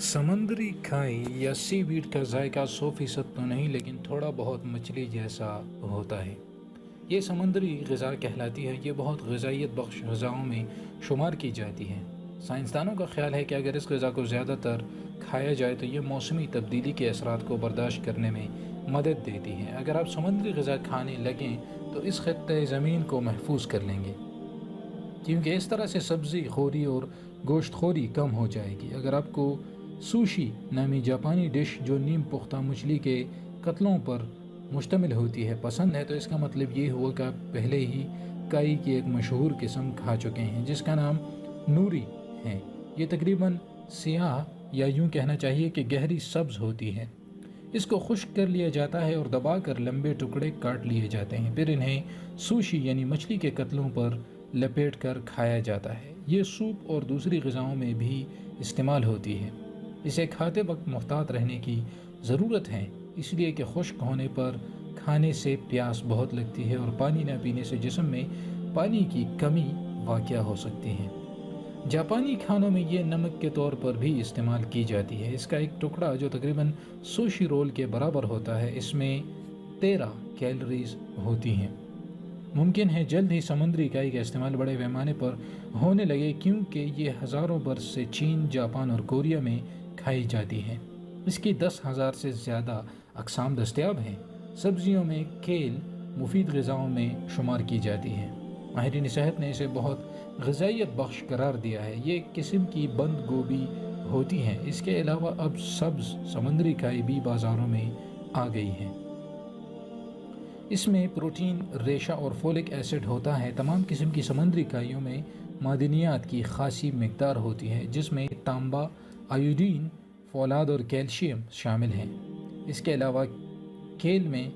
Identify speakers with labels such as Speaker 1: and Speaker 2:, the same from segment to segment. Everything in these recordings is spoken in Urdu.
Speaker 1: سمندری کھائی یا سی ویڈ کا ذائقہ 100% تو نہیں، لیکن تھوڑا بہت مچھلی جیسا ہوتا ہے۔ یہ سمندری غذا کہلاتی ہے۔ یہ بہت غذائیت بخش غذاؤں میں شمار کی جاتی ہے۔ سائنسدانوں کا خیال ہے کہ اگر اس غذا کو زیادہ تر کھایا جائے تو یہ موسمی تبدیلی کے اثرات کو برداشت کرنے میں مدد دیتی ہے۔ اگر آپ سمندری غذا کھانے لگیں تو اس خطۂ زمین کو محفوظ کر لیں گے، کیونکہ اس طرح سے سبزی خوری اور گوشت خوری کم ہو جائے گی۔ اگر آپ کو سوشی نامی جاپانی ڈش جو نیم پختہ مچھلی کے قطلوں پر مشتمل ہوتی ہے پسند ہے، تو اس کا مطلب یہ ہوا کہ آپ پہلے ہی کائی کی ایک مشہور قسم کھا چکے ہیں جس کا نام نوری ہے۔ یہ تقریباً سیاہ یا یوں کہنا چاہیے کہ گہری سبز ہوتی ہے۔ اس کو خشک کر لیا جاتا ہے اور دبا کر لمبے ٹکڑے کاٹ لیے جاتے ہیں، پھر انہیں سوشی یعنی مچھلی کے قطلوں پر لپیٹ کر کھایا جاتا ہے۔ یہ سوپ اور دوسری غذاؤں میں بھی استعمال ہوتی ہے۔ اسے کھاتے وقت محتاط رہنے کی ضرورت ہے، اس لیے کہ خشک ہونے پر کھانے سے پیاس بہت لگتی ہے اور پانی نہ پینے سے جسم میں پانی کی کمی واقع ہو سکتی ہے۔ جاپانی کھانوں میں یہ نمک کے طور پر بھی استعمال کی جاتی ہے۔ اس کا ایک ٹکڑا جو تقریباً سوشی رول کے برابر ہوتا ہے، اس میں 13 کیلوریز ہوتی ہیں۔ ممکن ہے جلد ہی سمندری کائی کا استعمال بڑے پیمانے پر ہونے لگے، کیونکہ یہ ہزاروں برس سے چین، جاپان اور کوریا میں کھائی جاتی ہے۔ اس کی 10,000 سے زیادہ اقسام دستیاب ہیں۔ سبزیوں میں کیل مفید غذاؤں میں شمار کی جاتی ہے۔ ماہرین صحت نے اسے بہت غذائیت بخش قرار دیا ہے۔ یہ ایک قسم کی بند گوبھی ہوتی ہے۔ اس کے علاوہ اب سبز سمندری کائی بھی بازاروں میں آ گئی ہے۔ اس میں پروٹین، ریشہ اور فولک ایسڈ ہوتا ہے۔ تمام قسم کی سمندری کائیوں میں معدنیات کی خاصی مقدار ہوتی ہے، جس میں تانبا، آیوڈین، فولاد اور کیلشیم شامل ہیں۔ اس کے علاوہ کیل میں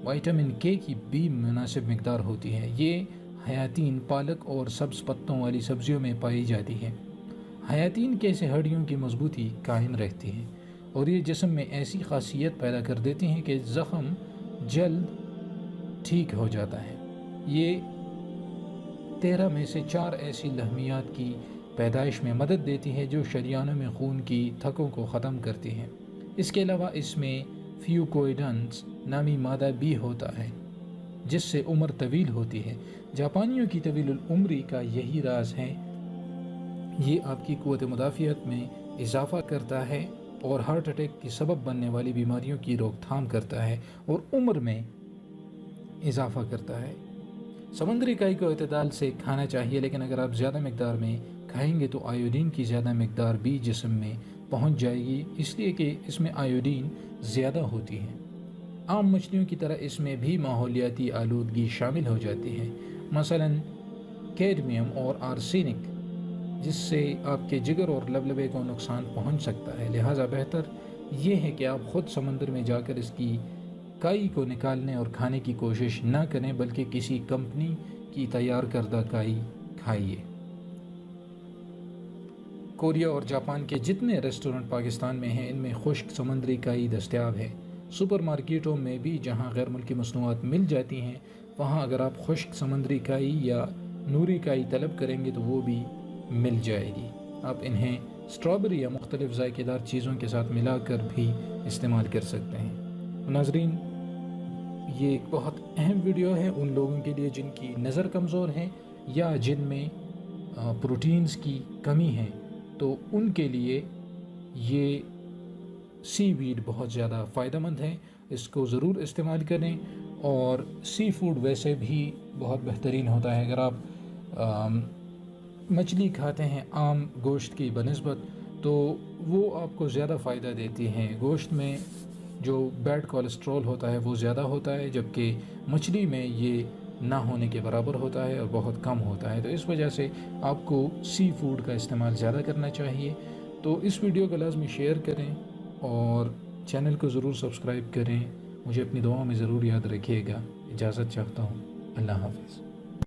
Speaker 1: وٹامن کے کی بھی مناسب مقدار ہوتی ہے۔ یہ حیاتین، پالک اور سبز پتوں والی سبزیوں میں پائی جاتی ہے۔ حیاتین کے سے ہڈیوں کی مضبوطی قائم رہتی ہے اور یہ جسم میں ایسی خاصیت پیدا کر دیتی ہیں کہ زخم جلد ٹھیک ہو جاتا ہے۔ یہ 13 میں سے 4 ایسی لحمیات کی پیدائش میں مدد دیتی ہے جو شریانوں میں خون کی تھکوں کو ختم کرتی ہیں۔ اس کے علاوہ اس میں فیوکوئیڈنز نامی مادہ بھی ہوتا ہے جس سے عمر طویل ہوتی ہے۔ جاپانیوں کی طویل العمری کا یہی راز ہے۔ یہ آپ کی قوت مدافعت میں اضافہ کرتا ہے اور ہارٹ اٹیک کی سبب بننے والی بیماریوں کی روک تھام کرتا ہے اور عمر میں اضافہ کرتا ہے۔ سمندری کائی کو اعتدال سے کھانا چاہیے، لیکن اگر آپ زیادہ مقدار میں کھائیں گے تو آیوڈین کی زیادہ مقدار بھی جسم میں پہنچ جائے گی، اس لیے کہ اس میں آیوڈین زیادہ ہوتی ہے۔ عام مچھلیوں کی طرح اس میں بھی ماحولیاتی آلودگی شامل ہو جاتی ہے، مثلاً کیڈمیم اور آرسینک، جس سے آپ کے جگر اور لبلبے کو نقصان پہنچ سکتا ہے۔ لہٰذا بہتر یہ ہے کہ آپ خود سمندر میں جا کر اس کی کائی کو نکالنے اور کھانے کی کوشش نہ کریں، بلکہ کسی کمپنی کی تیار کردہ کائی کھائیے۔ کوریا اور جاپان کے جتنے ریسٹورنٹ پاکستان میں ہیں، ان میں خشک سمندری کائی دستیاب ہے۔ سپر مارکیٹوں میں بھی جہاں غیر ملکی مصنوعات مل جاتی ہیں، وہاں اگر آپ خشک سمندری کائی یا نوری کائی طلب کریں گے تو وہ بھی مل جائے گی۔ آپ انہیں اسٹرابیری یا مختلف ذائقہ دار چیزوں کے ساتھ ملا کر بھی استعمال کر سکتے ہیں۔ ناظرین، یہ ایک بہت اہم ویڈیو ہے ان لوگوں کے لیے جن کی نظر کمزور ہے یا جن میں پروٹینز کی کمی ہے، تو ان کے لیے یہ سی ویڈ بہت زیادہ فائدہ مند ہے۔ اس کو ضرور استعمال کریں، اور سی فوڈ ویسے بھی بہت بہترین ہوتا ہے۔ اگر آپ مچھلی کھاتے ہیں عام گوشت کی بنسبت، تو وہ آپ کو زیادہ فائدہ دیتی ہیں۔ گوشت میں جو بیڈ کولیسٹرول ہوتا ہے وہ زیادہ ہوتا ہے، جبکہ مچھلی میں یہ نہ ہونے کے برابر ہوتا ہے اور بہت کم ہوتا ہے۔ تو اس وجہ سے آپ کو سی فوڈ کا استعمال زیادہ کرنا چاہیے۔ تو اس ویڈیو کو لازمی شیئر کریں اور چینل کو ضرور سبسکرائب کریں۔ مجھے اپنی دعاؤں میں ضرور یاد رکھیے گا۔ اجازت چاہتا ہوں۔ اللہ حافظ۔